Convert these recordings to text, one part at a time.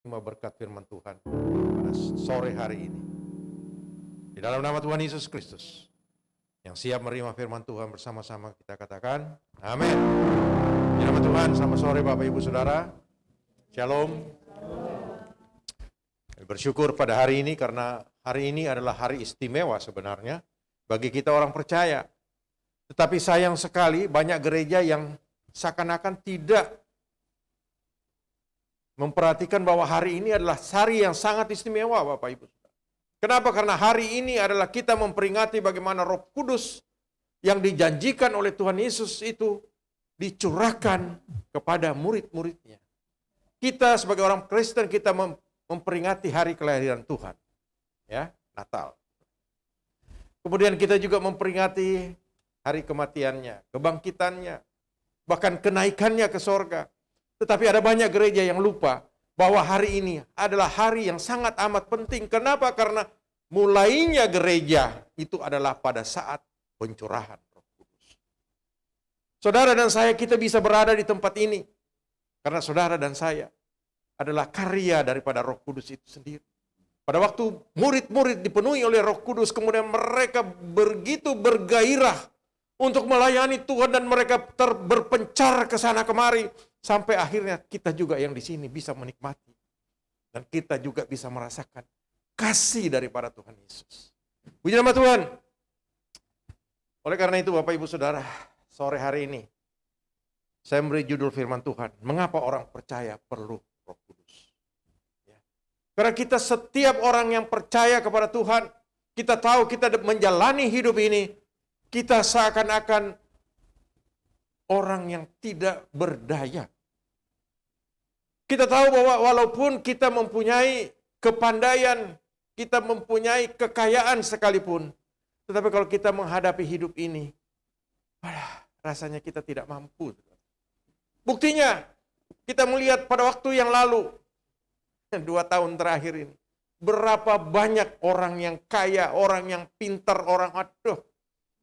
Cuma berkat firman Tuhan pada sore hari ini. Di dalam nama Tuhan Yesus Kristus, yang siap menerima firman Tuhan bersama-sama kita katakan, amin. Di nama Tuhan, selamat sore Bapak Ibu Saudara. Shalom. Bersyukur pada hari ini karena hari ini adalah hari istimewa sebenarnya bagi kita orang percaya. Tetapi sayang sekali banyak gereja yang seakan-akan tidak memperhatikan bahwa hari ini adalah hari yang sangat istimewa Bapak Ibu. Kenapa? Karena hari ini adalah kita memperingati bagaimana Roh Kudus yang dijanjikan oleh Tuhan Yesus itu dicurahkan kepada murid-muridnya. Kita sebagai orang Kristen kita memperingati hari kelahiran Tuhan, ya, Natal. Kemudian kita juga memperingati hari kematiannya, kebangkitannya, bahkan kenaikannya ke sorga. Tetapi ada banyak gereja yang lupa bahwa hari ini adalah hari yang sangat amat penting. Kenapa? Karena mulainya gereja itu adalah pada saat pencurahan Roh Kudus. Saudara dan saya, kita bisa berada di tempat ini karena saudara dan saya adalah karya daripada Roh Kudus itu sendiri. Pada waktu murid-murid dipenuhi oleh Roh Kudus, kemudian mereka begitu bergairah untuk melayani Tuhan dan mereka berpencar ke sana kemari sampai akhirnya kita juga yang di sini bisa menikmati dan kita juga bisa merasakan kasih daripada Tuhan Yesus. Puji nama Tuhan. Oleh karena itu Bapak Ibu Saudara, sore hari ini saya memberi judul firman Tuhan, mengapa orang percaya perlu Roh Kudus. Ya. Karena kita setiap orang yang percaya kepada Tuhan, kita tahu kita menjalani hidup ini, kita seakan-akan orang yang tidak berdaya. Kita tahu bahwa walaupun kita mempunyai kepandaian, kita mempunyai kekayaan sekalipun, tetapi kalau kita menghadapi hidup ini, rasanya kita tidak mampu. Buktinya, kita melihat pada waktu yang lalu, 2 tahun terakhir ini, berapa banyak orang yang kaya, orang yang pintar, orang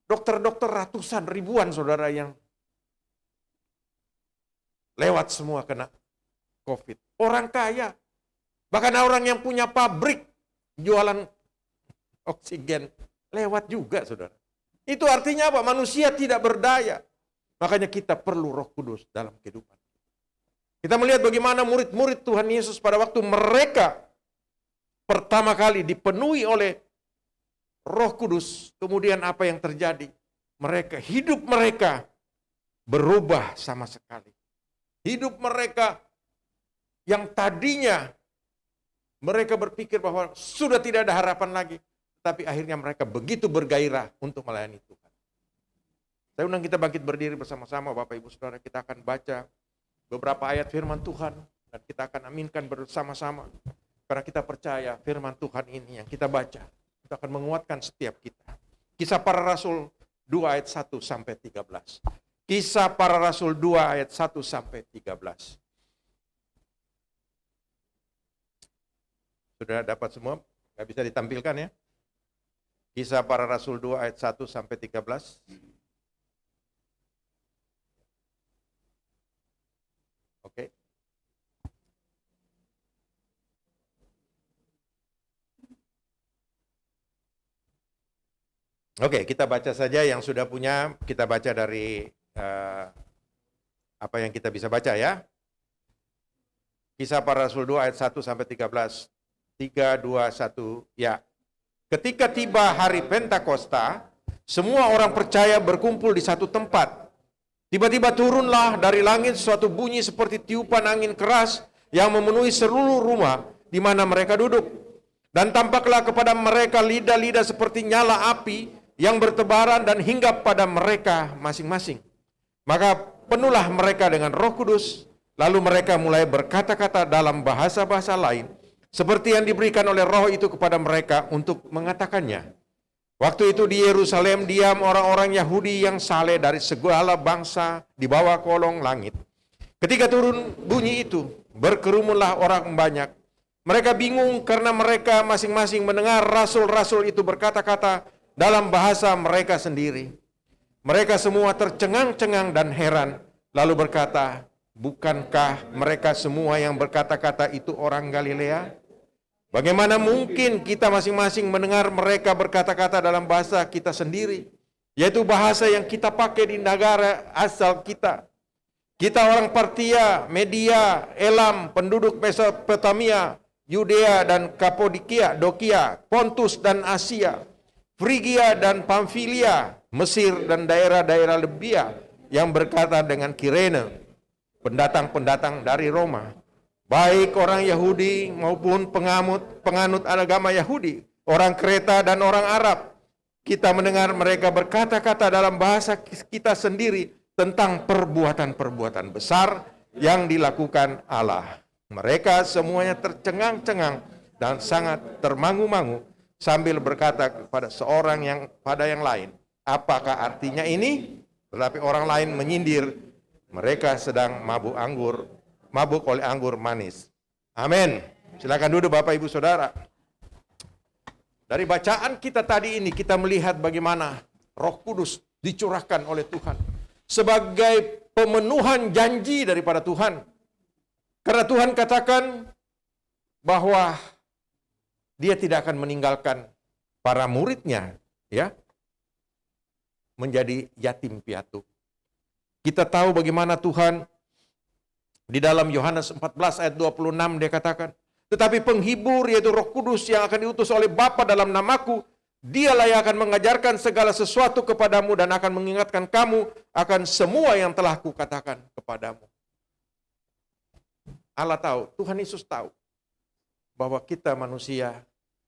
dokter-dokter ratusan ribuan saudara yang lewat semua kena COVID. Orang kaya, bahkan orang yang punya pabrik jualan oksigen lewat juga saudara. Itu artinya apa? Manusia tidak berdaya. Makanya kita perlu Roh Kudus dalam kehidupan. Kita melihat bagaimana murid-murid Tuhan Yesus pada waktu mereka pertama kali dipenuhi oleh Roh Kudus, kemudian apa yang terjadi? Hidup mereka berubah sama sekali. Hidup mereka yang tadinya mereka berpikir bahwa sudah tidak ada harapan lagi, tapi akhirnya mereka begitu bergairah untuk melayani Tuhan. Saya undang kita bangkit berdiri bersama-sama Bapak Ibu Saudara, kita akan baca beberapa ayat firman Tuhan dan kita akan aminkan bersama-sama. Karena kita percaya firman Tuhan ini yang kita baca itu akan menguatkan setiap kita. Kisah Para Rasul 2 ayat 1 sampai 13. Kisah Para Rasul 2 ayat 1 sampai 13. Sudah dapat semua? Gak bisa ditampilkan ya? Kisah Para Rasul 2 ayat 1 sampai 13. Oke. Oke, kita baca saja yang sudah punya, kita baca dari apa yang kita bisa baca ya. Kisah Para Rasul 2 ayat 1 sampai 13. 3, 2, 1, ya. Ketika tiba hari Pentakosta, semua orang percaya berkumpul di satu tempat. Tiba-tiba turunlah dari langit suatu bunyi seperti tiupan angin keras yang memenuhi seluruh rumah di mana mereka duduk. Dan tampaklah kepada mereka lidah-lidah seperti nyala api yang bertebaran dan hinggap pada mereka masing-masing. Maka penuhlah mereka dengan Roh Kudus, lalu mereka mulai berkata-kata dalam bahasa-bahasa lain, seperti yang diberikan oleh Roh itu kepada mereka untuk mengatakannya. Waktu itu di Yerusalem diam orang-orang Yahudi yang saleh dari segala bangsa di bawah kolong langit. Ketika turun bunyi itu, berkerumunlah orang banyak. Mereka bingung karena mereka masing-masing mendengar rasul-rasul itu berkata-kata dalam bahasa mereka sendiri. Mereka semua tercengang-cengang dan heran, lalu berkata, Bukankah mereka semua yang berkata-kata itu orang Galilea? Bagaimana mungkin kita masing-masing mendengar mereka berkata-kata dalam bahasa kita sendiri, yaitu bahasa yang kita pakai di negara asal kita. Kita orang Partia, Media, Elam, penduduk Mesopotamia, Yudea dan Kapadokia, Dokia, Pontus dan Asia, Frigia dan Pamfilia, Mesir dan daerah-daerah Libya yang berkata dengan Kirene, pendatang-pendatang dari Roma, baik orang Yahudi maupun penganut agama Yahudi, orang Kreta dan orang Arab. Kita mendengar mereka berkata-kata dalam bahasa kita sendiri tentang perbuatan-perbuatan besar yang dilakukan Allah. Mereka semuanya tercengang-cengang dan sangat termangu-mangu sambil berkata kepada seorang pada yang lain, apakah artinya ini? Tetapi orang lain menyindir, mereka sedang mabuk oleh anggur manis. Amin. Silakan duduk Bapak Ibu Saudara. Dari bacaan kita tadi ini kita melihat bagaimana Roh Kudus dicurahkan oleh Tuhan sebagai pemenuhan janji daripada Tuhan. Karena Tuhan katakan bahwa Dia tidak akan meninggalkan para muridnya, ya, menjadi yatim piatu. Kita tahu bagaimana Tuhan di dalam Yohanes 14 ayat 26 Dia katakan, tetapi penghibur yaitu Roh Kudus yang akan diutus oleh Bapa dalam namaku, Dialah yang akan mengajarkan segala sesuatu kepadamu dan akan mengingatkan kamu akan semua yang telah Kukatakan kepadamu. Allah tahu, Tuhan Yesus tahu bahwa kita manusia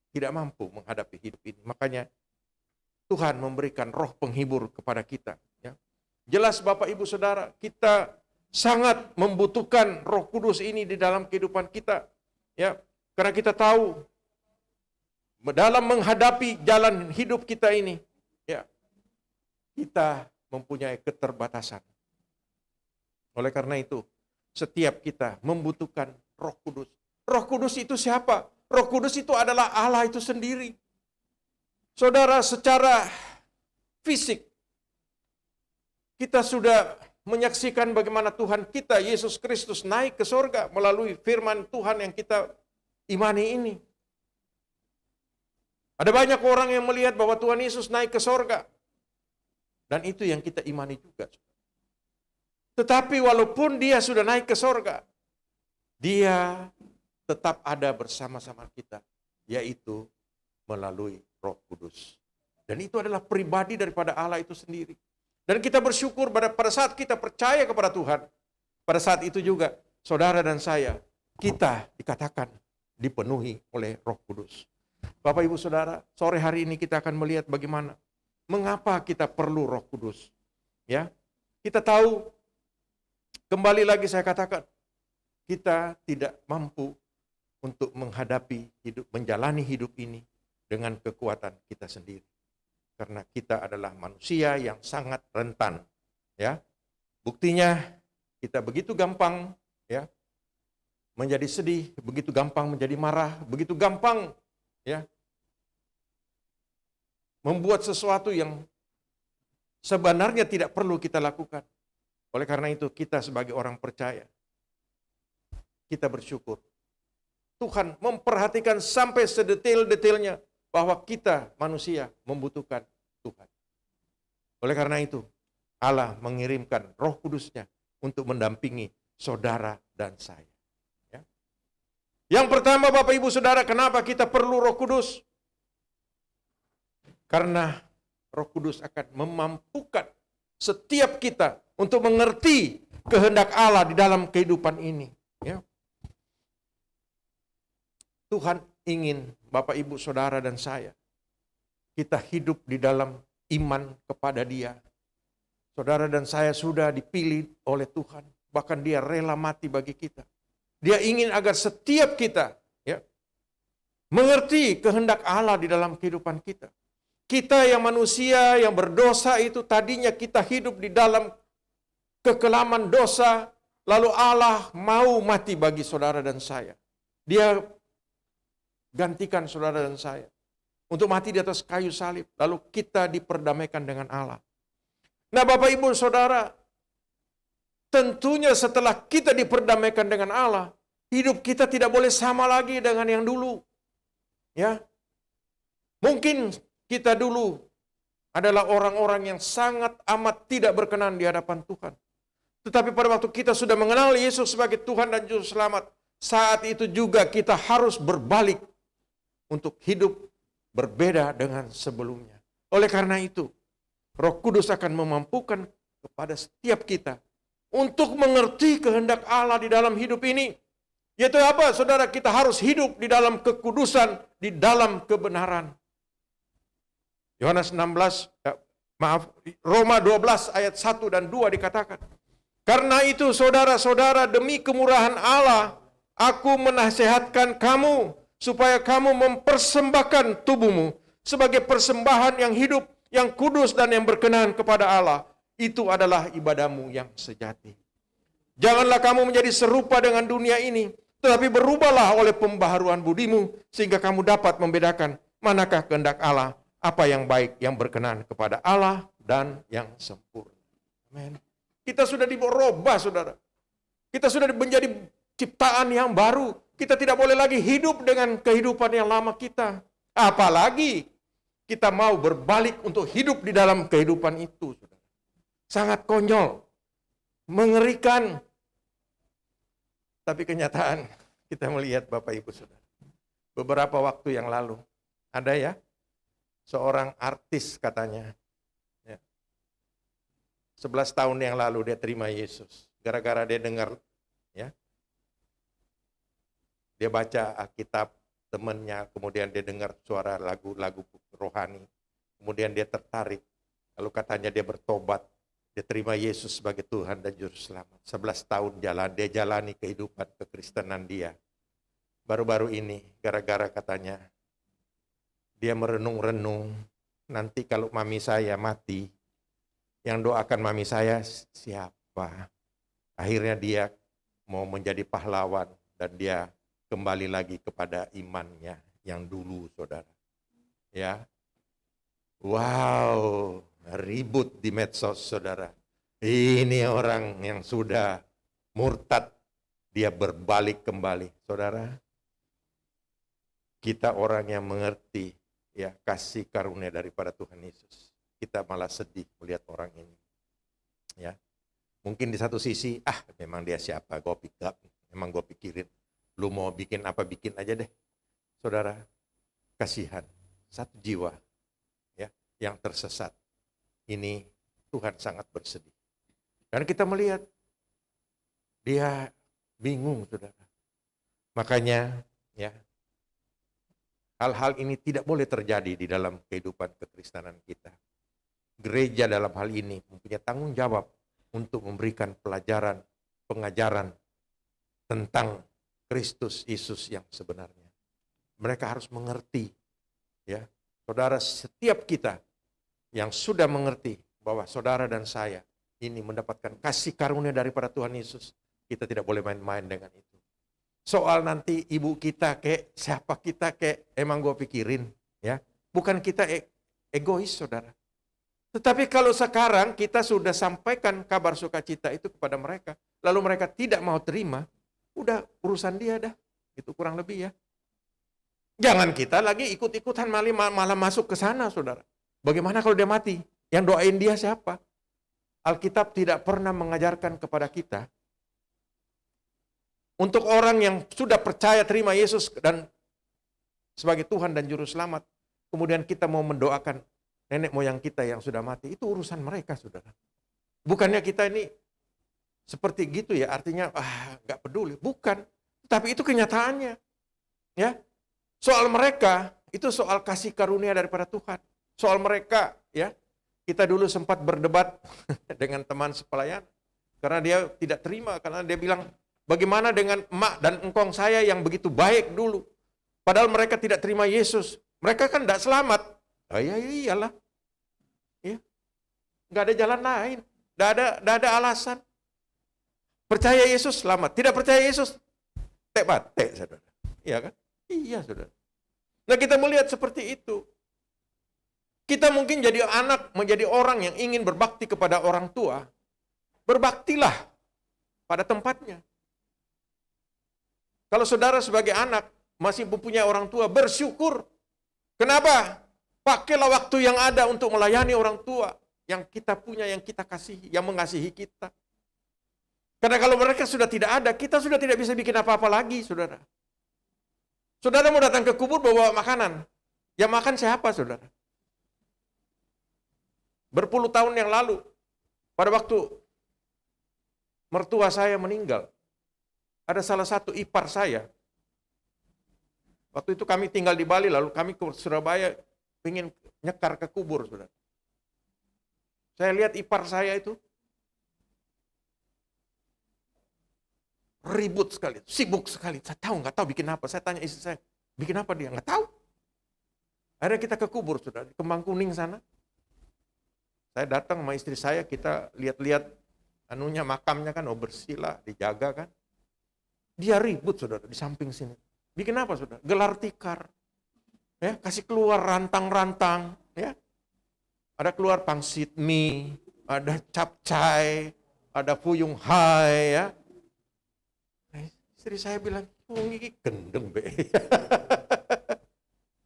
tidak mampu menghadapi hidup ini. Makanya Tuhan memberikan roh penghibur kepada kita. Ya. Jelas Bapak Ibu Saudara, kita sangat membutuhkan Roh Kudus ini di dalam kehidupan kita. Ya, karena kita tahu dalam menghadapi jalan hidup kita ini, ya, kita mempunyai keterbatasan. Oleh karena itu, setiap kita membutuhkan Roh Kudus. Roh Kudus itu siapa? Roh Kudus itu adalah Allah itu sendiri. Saudara, secara fisik kita sudah menyaksikan bagaimana Tuhan kita, Yesus Kristus, naik ke sorga melalui firman Tuhan yang kita imani ini. Ada banyak orang yang melihat bahwa Tuhan Yesus naik ke sorga. Dan itu yang kita imani juga. Tetapi walaupun Dia sudah naik ke sorga, Dia tetap ada bersama-sama kita, yaitu melalui Roh Kudus. Dan itu adalah pribadi daripada Allah itu sendiri. Dan kita bersyukur pada saat kita percaya kepada Tuhan, pada saat itu juga saudara dan saya, kita dikatakan dipenuhi oleh Roh Kudus. Bapak Ibu Saudara, sore hari ini kita akan melihat bagaimana, mengapa kita perlu Roh Kudus. Ya, kita tahu, kembali lagi saya katakan, kita tidak mampu untuk menghadapi hidup, menjalani hidup ini dengan kekuatan kita sendiri. Karena kita adalah manusia yang sangat rentan, ya. Buktinya kita begitu gampang, ya, menjadi sedih, begitu gampang menjadi marah, begitu gampang, ya, membuat sesuatu yang sebenarnya tidak perlu kita lakukan. Oleh karena itu kita sebagai orang percaya, kita bersyukur. Tuhan memperhatikan sampai sedetail-detailnya bahwa kita manusia membutuhkan Tuhan. Oleh karena itu, Allah mengirimkan Roh Kudus-Nya untuk mendampingi saudara dan saya. Ya. Yang pertama Bapak Ibu Saudara, kenapa kita perlu Roh Kudus? Karena Roh Kudus akan memampukan setiap kita untuk mengerti kehendak Allah di dalam kehidupan ini. Ya. Tuhan ingin Bapak Ibu Saudara dan saya, kita hidup di dalam iman kepada Dia. Saudara dan saya sudah dipilih oleh Tuhan, bahkan Dia rela mati bagi kita. Dia ingin agar setiap kita, ya, mengerti kehendak Allah di dalam kehidupan kita. Kita yang manusia yang berdosa itu tadinya kita hidup di dalam kekelaman dosa, lalu Allah mau mati bagi saudara dan saya. Dia gantikan saudara dan saya untuk mati di atas kayu salib, lalu kita diperdamaikan dengan Allah. Nah Bapak Ibu Saudara, tentunya setelah kita diperdamaikan dengan Allah, hidup kita tidak boleh sama lagi dengan yang dulu. Ya. Mungkin kita dulu adalah orang-orang yang sangat amat tidak berkenan di hadapan Tuhan. Tetapi pada waktu kita sudah mengenal Yesus sebagai Tuhan dan Juru Selamat, saat itu juga kita harus berbalik untuk hidup berbeda dengan sebelumnya. Oleh karena itu, Roh Kudus akan memampukan kepada setiap kita untuk mengerti kehendak Allah di dalam hidup ini. Yaitu apa, saudara? Kita harus hidup di dalam kekudusan, di dalam kebenaran. Yohanes 16, Roma 12 ayat 1 dan 2 dikatakan, karena itu saudara-saudara, demi kemurahan Allah, aku menasihatkan kamu, supaya kamu mempersembahkan tubuhmu sebagai persembahan yang hidup, yang kudus dan yang berkenan kepada Allah. Itu adalah ibadahmu yang sejati. Janganlah kamu menjadi serupa dengan dunia ini, tetapi berubahlah oleh pembaharuan budimu, sehingga kamu dapat membedakan manakah kehendak Allah, apa yang baik, yang berkenan kepada Allah, dan yang sempurna. Amin. Kita sudah diubah, saudara. Kita sudah menjadi ciptaan yang baru. Kita tidak boleh lagi hidup dengan kehidupan yang lama kita. Apalagi kita mau berbalik untuk hidup di dalam kehidupan itu, saudara. Sangat konyol, mengerikan. Tapi kenyataan kita melihat, Bapak Ibu Saudara. Beberapa waktu yang lalu, ada ya, seorang artis katanya, ya, 11 tahun yang lalu dia terima Yesus. Gara-gara dia dengar, ya, dia baca Alkitab temannya, kemudian dia dengar suara lagu-lagu rohani, kemudian dia tertarik, lalu katanya dia bertobat, dia terima Yesus sebagai Tuhan dan Juru Selamat. 11 tahun dia jalani kehidupan kekristenan dia. Baru-baru ini, gara-gara katanya, dia merenung-renung, nanti kalau mami saya mati, yang doakan mami saya siapa? Akhirnya dia mau menjadi pahlawan dan dia kembali lagi kepada imannya yang dulu, saudara. Ya, wow, ribut di medsos, saudara. Ini orang yang sudah murtad, dia berbalik kembali, saudara. Kita orang yang mengerti, ya, kasih karunia daripada Tuhan Yesus. Kita malah sedih melihat orang ini. Ya, mungkin di satu sisi, memang dia siapa, memang gue pikirin, lu mau bikin apa bikin aja deh, saudara. Kasihan, satu jiwa, ya, yang tersesat. Ini Tuhan sangat bersedih. Dan kita melihat dia bingung, saudara. Makanya, ya, hal-hal ini tidak boleh terjadi di dalam kehidupan kekristenan kita. Gereja dalam hal ini mempunyai tanggung jawab untuk memberikan pelajaran, pengajaran tentang Kristus Yesus yang sebenarnya. Mereka harus mengerti, ya, saudara, setiap kita yang sudah mengerti bahwa saudara dan saya ini mendapatkan kasih karunia daripada Tuhan Yesus, kita tidak boleh main-main dengan itu. Soal nanti ibu kita kek, siapa kita kek, emang gue pikirin, ya. Bukan kita egois, saudara. Tetapi kalau sekarang kita sudah sampaikan kabar sukacita itu kepada mereka, lalu mereka tidak mau terima, udah urusan dia dah. Itu kurang lebih, ya. Jangan kita lagi ikut-ikutan malah masuk ke sana, saudara. Bagaimana kalau dia mati? Yang doain dia siapa? Alkitab tidak pernah mengajarkan kepada kita untuk orang yang sudah percaya terima Yesus dan sebagai Tuhan dan Juru Selamat, kemudian kita mau mendoakan nenek moyang kita yang sudah mati, itu urusan mereka, saudara. Bukannya kita ini seperti gitu ya, artinya nggak peduli, bukan. Tapi itu kenyataannya, ya. Soal mereka itu soal kasih karunia daripada Tuhan. Soal mereka, ya, kita dulu sempat berdebat dengan teman sepelayan karena dia tidak terima, karena dia bilang, bagaimana dengan emak dan engkong saya yang begitu baik dulu? Padahal mereka tidak terima Yesus. Mereka kan tidak selamat. Oh iya, iyalah. Ya. Nggak ada jalan lain. Nggak ada alasan. Percaya Yesus selamat. Tidak percaya Yesus, tek-batek, saudara. Iya kan? Iya, saudara. Nah, kita melihat seperti itu. Kita mungkin jadi anak, menjadi orang yang ingin berbakti kepada orang tua. Berbaktilah. pada tempatnya. Kalau saudara sebagai anak masih mempunyai orang tua, bersyukur. Kenapa? Pakailah waktu yang ada untuk melayani orang tua yang kita punya, yang kita kasihi, yang mengasihi kita. Karena kalau mereka sudah tidak ada, kita sudah tidak bisa bikin apa-apa lagi, saudara. Saudara mau datang ke kubur bawa makanan. Yang makan siapa, saudara? Berpuluh tahun yang lalu, pada waktu mertua saya meninggal, ada salah satu ipar saya. Waktu itu kami tinggal di Bali, lalu kami ke Surabaya, ingin nyekar ke kubur, saudara. Saya lihat ipar saya itu, ribut sekali, sibuk sekali. Saya nggak tahu bikin apa. Saya tanya istri saya, bikin apa dia? Nggak tahu. Akhirnya kita ke kubur, sudah di Kembang Kuning sana. Saya datang sama istri saya, kita lihat-lihat anunya, makamnya kan, bersih lah, dijaga kan. Dia ribut, saudara, di samping sini. Bikin apa, saudara? Gelar tikar. Ya, kasih keluar rantang-rantang, ya. Ada keluar pangsit mie, ada capcay, ada fuyung hai, ya. Istri saya bilang, ini gendeng be.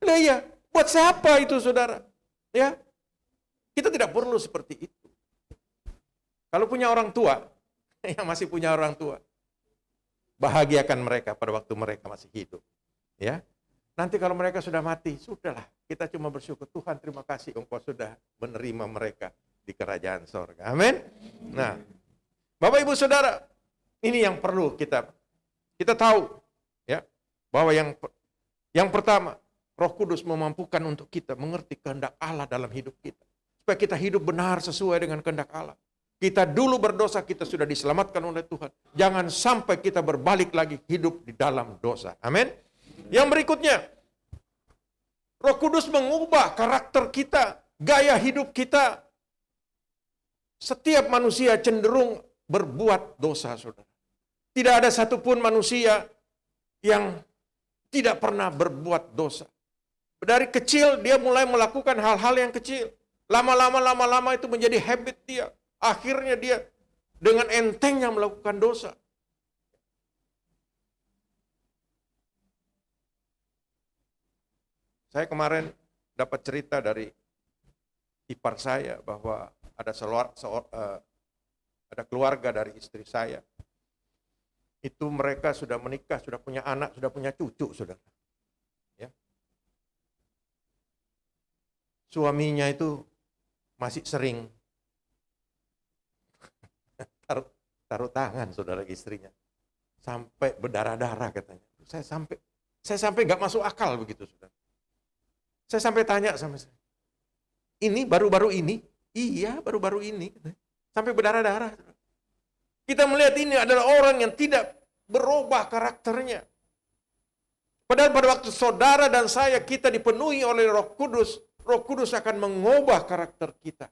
Nah iya, buat siapa itu, saudara? Ya, kita tidak perlu seperti itu. Kalau punya orang tua, yang masih punya orang tua, bahagiakan mereka pada waktu mereka masih hidup. Ya, nanti kalau mereka sudah mati, sudahlah. Kita cuma bersyukur, Tuhan terima kasih Engkau sudah menerima mereka di kerajaan sorga. Amin. Nah, Bapak Ibu Saudara, ini yang perlu kita tahu, ya, bahwa yang pertama, Roh Kudus memampukan untuk kita mengerti kehendak Allah dalam hidup kita. Supaya kita hidup benar sesuai dengan kehendak Allah. Kita dulu berdosa, kita sudah diselamatkan oleh Tuhan. Jangan sampai kita berbalik lagi hidup di dalam dosa. Amin. Yang berikutnya, Roh Kudus mengubah karakter kita, gaya hidup kita. Setiap manusia cenderung berbuat dosa, saudara. Tidak ada satupun manusia yang tidak pernah berbuat dosa. Dari kecil dia mulai melakukan hal-hal yang kecil. Lama-lama itu menjadi habit dia. Akhirnya dia dengan entengnya melakukan dosa. Saya kemarin dapat cerita dari ipar saya bahwa ada ada keluarga dari istri saya. Itu mereka sudah menikah, sudah punya anak, sudah punya cucu, saudara. Ya. Suaminya itu masih sering taruh tangan, saudara, istrinya. Sampai berdarah-darah katanya. Saya sampai nggak masuk akal begitu, saudara. Saya sampai tanya sama saya, ini baru-baru ini? Iya, baru-baru ini. Sampai berdarah-darah. Kita melihat ini adalah orang yang tidak berubah karakternya. Padahal pada waktu saudara dan saya kita dipenuhi oleh Roh Kudus akan mengubah karakter kita.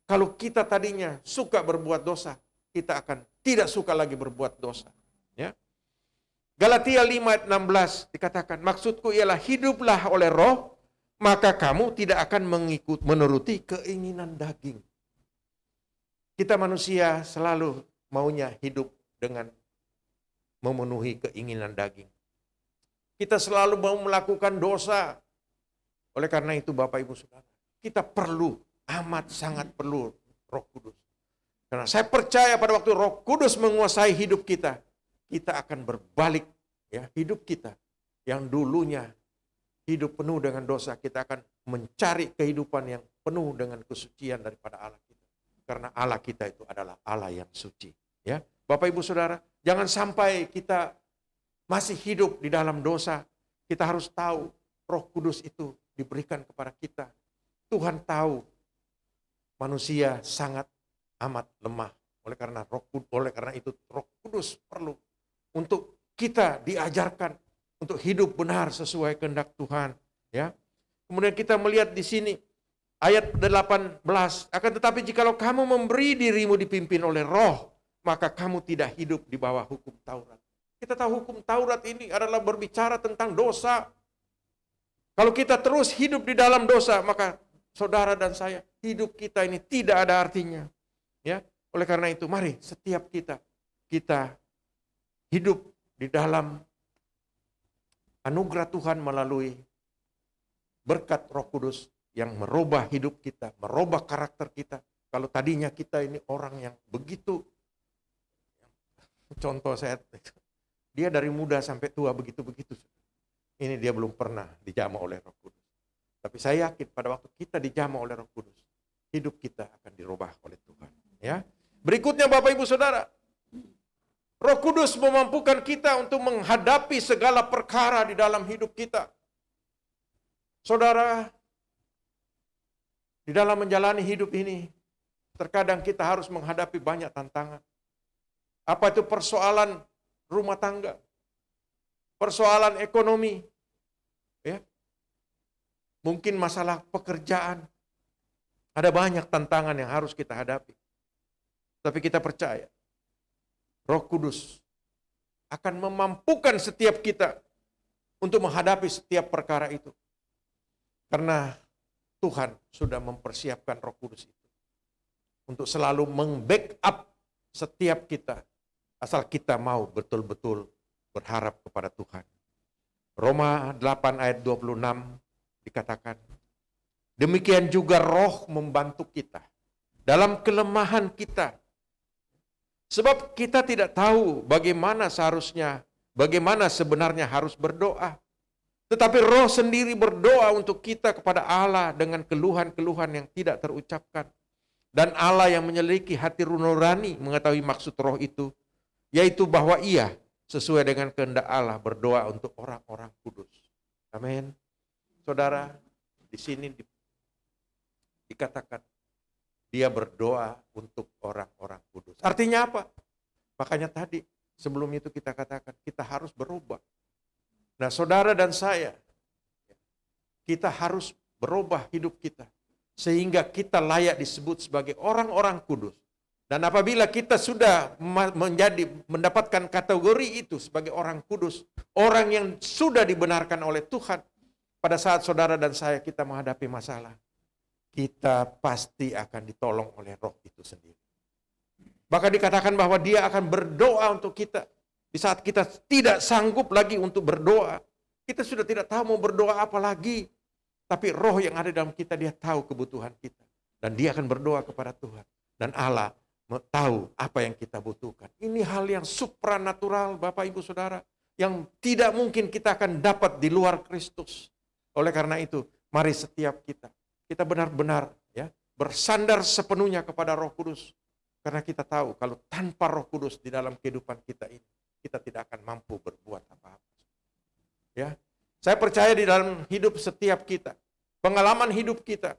Kalau kita tadinya suka berbuat dosa, kita akan tidak suka lagi berbuat dosa. Ya. Galatia 5 ayat 16 dikatakan, maksudku ialah hiduplah oleh Roh, maka kamu tidak akan menuruti keinginan daging. Kita manusia selalu maunya hidup dengan memenuhi keinginan daging. Kita selalu mau melakukan dosa. Oleh karena itu Bapak Ibu Saudara, kita perlu, amat sangat perlu Roh Kudus. Karena saya percaya pada waktu Roh Kudus menguasai hidup kita, kita akan berbalik, ya, hidup kita yang dulunya hidup penuh dengan dosa, kita akan mencari kehidupan yang penuh dengan kesucian daripada Allah kita. Karena Allah kita itu adalah Allah yang suci. Ya, Bapak Ibu Saudara, jangan sampai kita masih hidup di dalam dosa. Kita harus tahu Roh Kudus itu diberikan kepada kita. Tuhan tahu manusia sangat amat lemah. Oleh karena itu Roh Kudus perlu untuk kita diajarkan untuk hidup benar sesuai kehendak Tuhan. Ya, kemudian kita melihat di sini ayat 18, akan tetapi jikalau kamu memberi dirimu dipimpin oleh Roh, maka kamu tidak hidup di bawah hukum Taurat. Kita tahu hukum Taurat ini adalah berbicara tentang dosa. Kalau kita terus hidup di dalam dosa, maka saudara dan saya, hidup kita ini tidak ada artinya. Ya, oleh karena itu, mari setiap kita kita hidup di dalam anugerah Tuhan melalui berkat Roh Kudus yang merubah hidup kita, merubah karakter kita. Kalau tadinya kita ini orang yang begitu, contoh saya, dia dari muda sampai tua begitu-begitu. Ini dia belum pernah dijamah oleh Roh Kudus. Tapi saya yakin pada waktu kita dijamah oleh Roh Kudus, hidup kita akan dirubah oleh Tuhan. Ya. Berikutnya Bapak Ibu Saudara, Roh Kudus memampukan kita untuk menghadapi segala perkara di dalam hidup kita. Saudara, di dalam menjalani hidup ini, terkadang kita harus menghadapi banyak tantangan. Apa itu persoalan rumah tangga, persoalan ekonomi, ya, mungkin masalah pekerjaan. Ada banyak tantangan yang harus kita hadapi. Tapi kita percaya, Roh Kudus akan memampukan setiap kita untuk menghadapi setiap perkara itu. Karena Tuhan sudah mempersiapkan Roh Kudus itu untuk selalu meng-backup setiap kita, asal kita mau betul-betul berharap kepada Tuhan. Roma 8 ayat 26 dikatakan, demikian juga Roh membantu kita dalam kelemahan kita. Sebab kita tidak tahu bagaimana sebenarnya harus berdoa. Tetapi Roh sendiri berdoa untuk kita kepada Allah dengan keluhan-keluhan yang tidak terucapkan. Dan Allah yang menyelidiki hati nurani mengetahui maksud Roh itu, yaitu bahwa Ia sesuai dengan kehendak Allah berdoa untuk orang-orang kudus. Amin. Saudara, di sini dikatakan dia berdoa untuk orang-orang kudus. Artinya apa? Makanya tadi sebelum itu kita katakan kita harus berubah. Nah, saudara dan saya, kita harus berubah hidup kita sehingga kita layak disebut sebagai orang-orang kudus. Dan apabila kita sudah mendapatkan kategori itu sebagai orang kudus, orang yang sudah dibenarkan oleh Tuhan, pada saat saudara dan saya kita menghadapi masalah, kita pasti akan ditolong oleh Roh itu sendiri. Bahkan dikatakan bahwa dia akan berdoa untuk kita. Di saat kita tidak sanggup lagi untuk berdoa, kita sudah tidak tahu mau berdoa apa lagi. Tapi Roh yang ada dalam kita, dia tahu kebutuhan kita. Dan dia akan berdoa kepada Tuhan. Dan Allah tahu apa yang kita butuhkan. Ini hal yang supranatural Bapak Ibu Saudara. Yang tidak mungkin kita akan dapat di luar Kristus. Oleh karena itu, mari setiap kita benar-benar ya bersandar sepenuhnya kepada Roh Kudus. Karena kita tahu kalau tanpa Roh Kudus di dalam kehidupan kita ini, kita tidak akan mampu berbuat apa-apa. Ya, saya percaya di dalam hidup setiap kita, pengalaman hidup kita,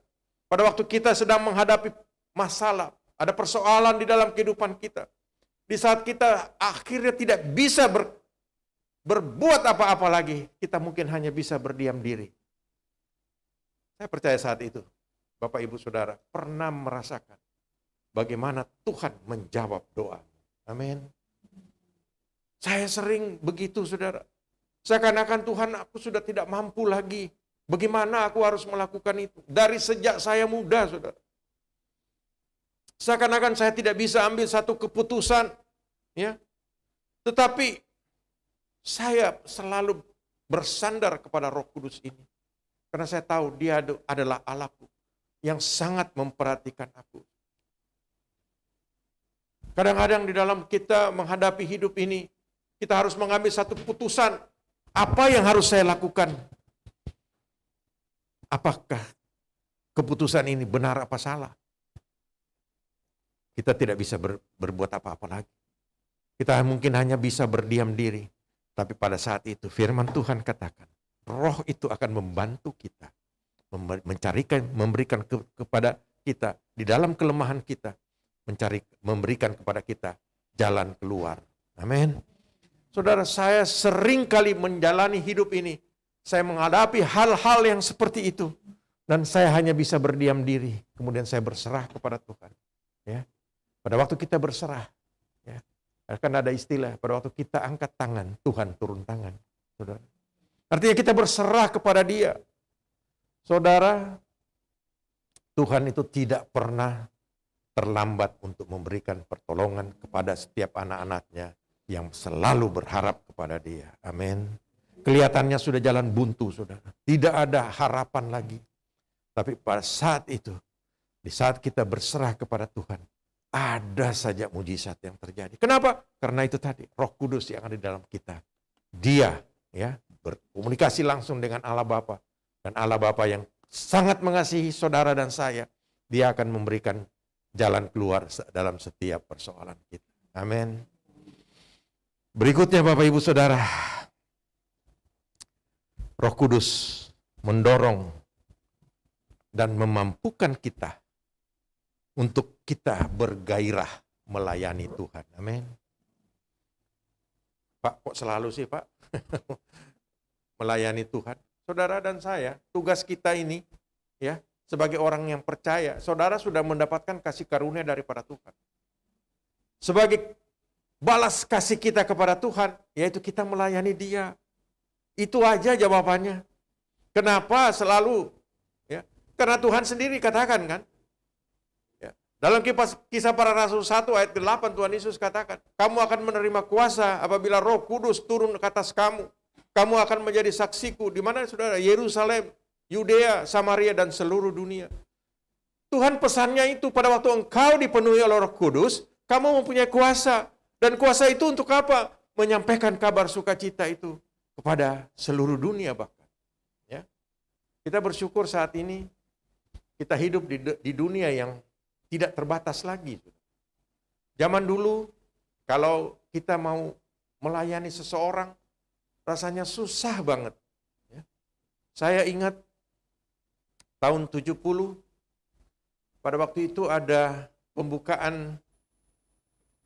pada waktu kita sedang menghadapi masalah, ada persoalan di dalam kehidupan kita, di saat kita akhirnya tidak bisa berbuat apa-apa lagi, kita mungkin hanya bisa berdiam diri. Saya percaya saat itu, Bapak Ibu Saudara, pernah merasakan bagaimana Tuhan menjawab doa. Amin. Saya sering begitu, saudara. Seakan-akan Tuhan, aku sudah tidak mampu lagi. Bagaimana aku harus melakukan itu? Dari sejak saya muda, saudara. Seakan-akan saya tidak bisa ambil satu keputusan. Ya. Tetapi saya selalu bersandar kepada Roh Kudus ini. Karena saya tahu dia adalah Allahku yang sangat memperhatikan aku. Kadang-kadang di dalam kita menghadapi hidup ini, kita harus mengambil satu putusan. Apa yang harus saya lakukan? Apakah keputusan ini benar apa salah? Kita tidak bisa berbuat apa-apa lagi. Kita mungkin hanya bisa berdiam diri. Tapi pada saat itu firman Tuhan katakan, Roh itu akan membantu kita. Memberikan kepada kita di dalam kelemahan kita. Memberikan kepada kita jalan keluar. Amin. Saudara, saya sering kali menjalani hidup ini. Saya menghadapi hal-hal yang seperti itu. Dan saya hanya bisa berdiam diri. Kemudian saya berserah kepada Tuhan. Ya. Pada waktu kita berserah. Ya, akan ada istilah. Pada waktu kita angkat tangan, Tuhan turun tangan. Saudara. Artinya kita berserah kepada Dia. Saudara, Tuhan itu tidak pernah terlambat untuk memberikan pertolongan kepada setiap anak-anaknya yang selalu berharap kepada Dia. Amin. Kelihatannya sudah jalan buntu, saudara. Tidak ada harapan lagi. Tapi pada saat itu, di saat kita berserah kepada Tuhan, ada saja mujizat yang terjadi. Kenapa? Karena itu tadi, Roh Kudus yang ada di dalam kita. Dia ya berkomunikasi langsung dengan Allah Bapa, dan Allah Bapa yang sangat mengasihi saudara dan saya, Dia akan memberikan jalan keluar dalam setiap persoalan kita. Amin. Berikutnya Bapak Ibu Saudara, Roh Kudus mendorong dan memampukan kita untuk kita bergairah melayani Tuhan. Amin. Pak, kok selalu sih Pak melayani Tuhan? Saudara dan saya, tugas kita ini ya sebagai orang yang percaya, saudara sudah mendapatkan kasih karunia daripada Tuhan. Sebagai balas kasih kita kepada Tuhan, yaitu kita melayani Dia. Itu aja jawabannya. Kenapa selalu? Ya, karena Tuhan sendiri katakan kan. Ya, dalam kisah para rasul 1 ayat 8 Tuhan Yesus katakan, kamu akan menerima kuasa apabila Roh Kudus turun ke atas kamu. Kamu akan menjadi saksiku di mana saudara? Yerusalem, Yudea, Samaria, dan seluruh dunia. Tuhan pesannya itu pada waktu engkau dipenuhi oleh Roh Kudus, kamu mempunyai kuasa. Dan kuasa itu untuk apa? Menyampaikan kabar sukacita itu kepada seluruh dunia bahkan. Ya. Kita bersyukur saat ini kita hidup di dunia yang tidak terbatas lagi. Zaman dulu kalau kita mau melayani seseorang rasanya susah banget. Ya. Saya ingat tahun 70 pada waktu itu ada pembukaan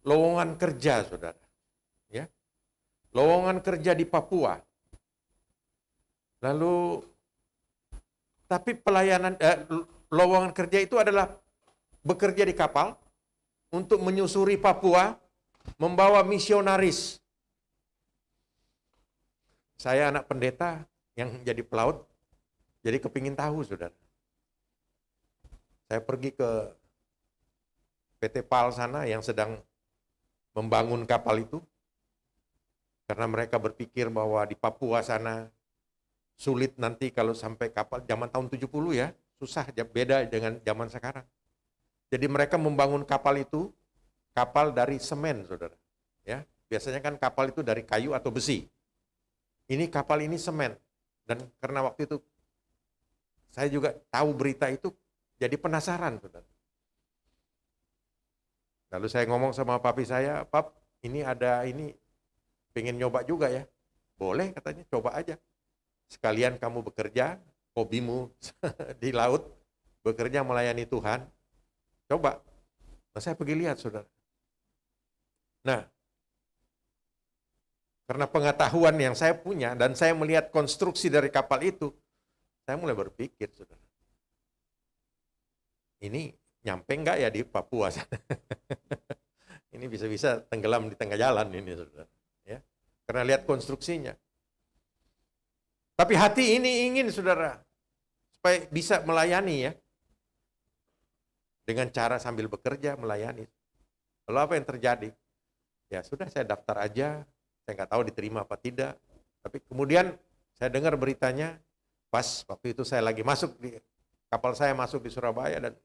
lowongan kerja, saudara. Ya. Lowongan kerja di Papua. Lalu, tapi lowongan kerja itu adalah bekerja di kapal untuk menyusuri Papua, membawa misionaris. Saya anak pendeta yang jadi pelaut, jadi kepingin tahu, saudara. Saya pergi ke PT PAL sana yang sedang membangun kapal itu, karena mereka berpikir bahwa di Papua sana sulit nanti kalau sampai kapal, zaman tahun 70 ya, susah, beda dengan zaman sekarang. Jadi mereka membangun kapal itu, kapal dari semen, saudara. Ya, biasanya kan kapal itu dari kayu atau besi. Ini kapal ini semen, dan karena waktu itu saya juga tahu berita itu, jadi penasaran, saudara. Lalu saya ngomong sama papi saya, Pap, ini ada ini, pengen nyoba juga ya. Boleh katanya, coba aja. Sekalian kamu bekerja, hobimu di laut, bekerja melayani Tuhan, coba. Nah, saya pergi lihat, saudara. Nah, karena pengetahuan yang saya punya, dan saya melihat konstruksi dari kapal itu, saya mulai berpikir, saudara. Ini nyampe enggak ya di Papua? Ini bisa-bisa tenggelam di tengah jalan ini, saudara. Ya, karena lihat konstruksinya. Tapi hati ini ingin, saudara, supaya bisa melayani ya, dengan cara sambil bekerja melayani. Lalu apa yang terjadi? Ya sudah, saya daftar aja. Saya nggak tahu diterima apa tidak. Tapi kemudian saya dengar beritanya, pas waktu itu saya lagi kapal saya masuk di Surabaya, dan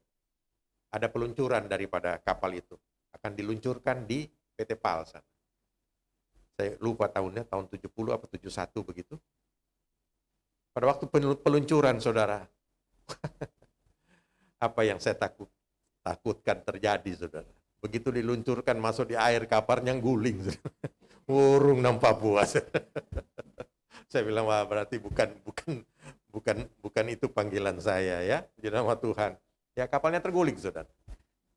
ada peluncuran daripada kapal itu. Akan diluncurkan di PT PAL sana. Saya lupa tahunnya, tahun 70 apa 71 begitu. Pada waktu peluncuran, saudara, apa yang saya takutkan terjadi, saudara. Begitu diluncurkan, masuk di air, kapalnya guling. Urung nang Papua. Saya bilang, wah berarti bukan itu panggilan saya ya, di nama Tuhan. Ya kapalnya terguling, saudara.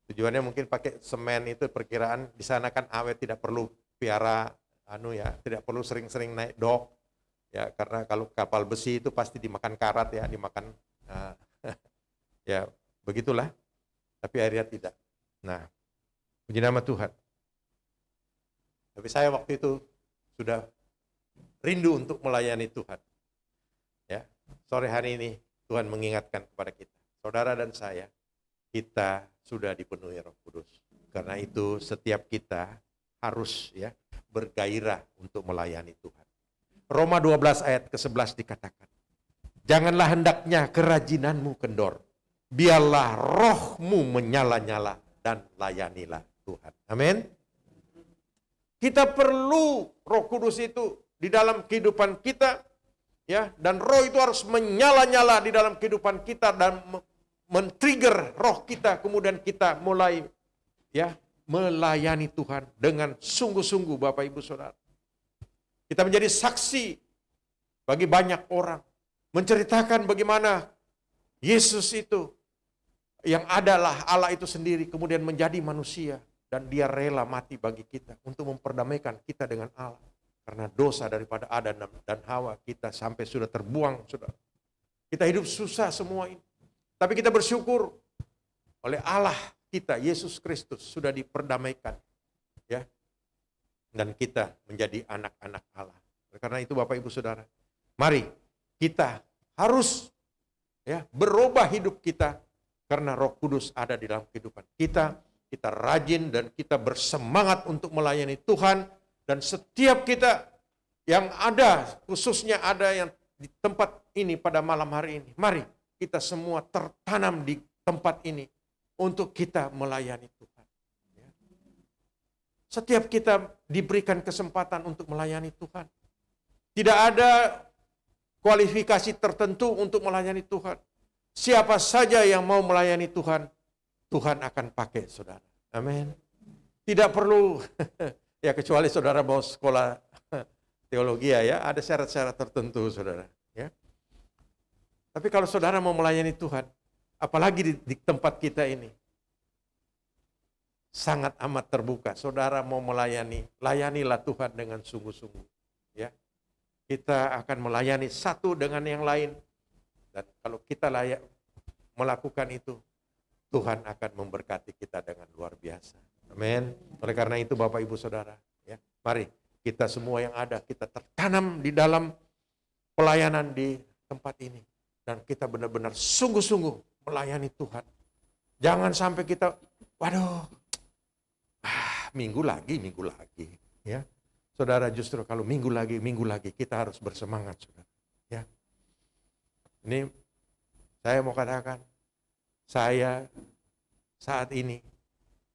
Tujuannya mungkin pakai semen itu, perkiraan di sana kan awet, tidak perlu piara tidak perlu sering-sering naik dok. Ya karena kalau kapal besi itu pasti dimakan karat ya, dimakan ya begitulah. Tapi akhirnya tidak. Nah, puji nama Tuhan. Tapi saya waktu itu sudah rindu untuk melayani Tuhan. Ya, sore hari ini Tuhan mengingatkan kepada kita, saudara dan saya, kita sudah dipenuhi Roh Kudus. Karena itu setiap kita harus bergairah untuk melayani Tuhan. Roma 12 ayat ke-11 dikatakan, janganlah hendaknya kerajinanmu kendor, biarlah rohmu menyala-nyala dan layanilah Tuhan. Amin. Kita perlu Roh Kudus itu di dalam kehidupan kita, dan roh itu harus menyala-nyala di dalam kehidupan kita dan men-trigger roh kita, kemudian kita mulai melayani Tuhan dengan sungguh-sungguh, Bapak Ibu Saudara. Kita menjadi saksi bagi banyak orang, menceritakan bagaimana Yesus itu yang adalah Allah itu sendiri kemudian menjadi manusia dan dia rela mati bagi kita untuk memperdamaikan kita dengan Allah. Karena dosa daripada Adam dan Hawa kita sampai sudah terbuang, Saudara. Kita hidup susah semua ini. Tapi kita bersyukur oleh Allah kita, Yesus Kristus, sudah diperdamaikan. Dan kita menjadi anak-anak Allah. Karena itu Bapak Ibu Saudara, mari kita harus berubah hidup kita karena Roh Kudus ada di dalam kehidupan kita. Kita rajin dan kita bersemangat untuk melayani Tuhan. Dan setiap kita yang ada, khususnya ada yang di tempat ini pada malam hari ini, mari kita semua tertanam di tempat ini untuk kita melayani Tuhan. Setiap kita diberikan kesempatan untuk melayani Tuhan. Tidak ada kualifikasi tertentu untuk melayani Tuhan. Siapa saja yang mau melayani Tuhan, Tuhan akan pakai, saudara. Amin. Tidak perlu kecuali saudara mau sekolah teologi ada syarat-syarat tertentu, saudara. Tapi kalau saudara mau melayani Tuhan, apalagi di tempat kita ini, sangat amat terbuka. Saudara mau melayani, layanilah Tuhan dengan sungguh-sungguh. Kita akan melayani satu dengan yang lain. Dan kalau kita melakukan itu, Tuhan akan memberkati kita dengan luar biasa. Amin. Oleh karena itu Bapak Ibu Saudara, mari kita semua yang ada, kita tertanam di dalam pelayanan di tempat ini. Dan kita benar-benar sungguh-sungguh melayani Tuhan. Jangan sampai kita, minggu lagi. Saudara, justru kalau minggu lagi, kita harus bersemangat, saudara. Ini saya mau katakan, saya saat ini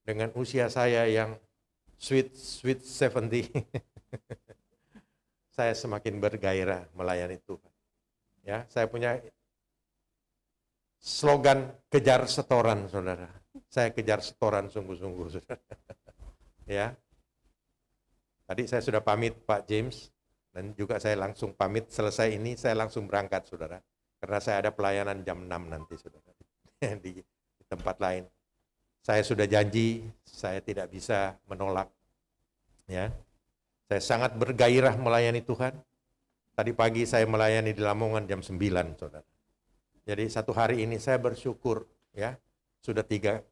dengan usia saya yang sweet 70, saya semakin bergairah melayani Tuhan. Saya punya slogan kejar setoran, saudara. Saya kejar setoran sungguh-sungguh, saudara. Tadi saya sudah pamit Pak James, dan juga saya langsung pamit selesai ini, saya langsung berangkat, saudara. Karena saya ada pelayanan jam 6 nanti, saudara. Di tempat lain. Saya sudah janji, saya tidak bisa menolak. Saya sangat bergairah melayani Tuhan. Tadi pagi saya melayani di Lamongan jam 9, saudara. Jadi satu hari ini saya bersyukur, sudah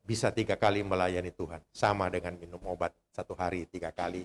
bisa 3 kali melayani Tuhan. Sama dengan minum obat, satu hari 3 kali.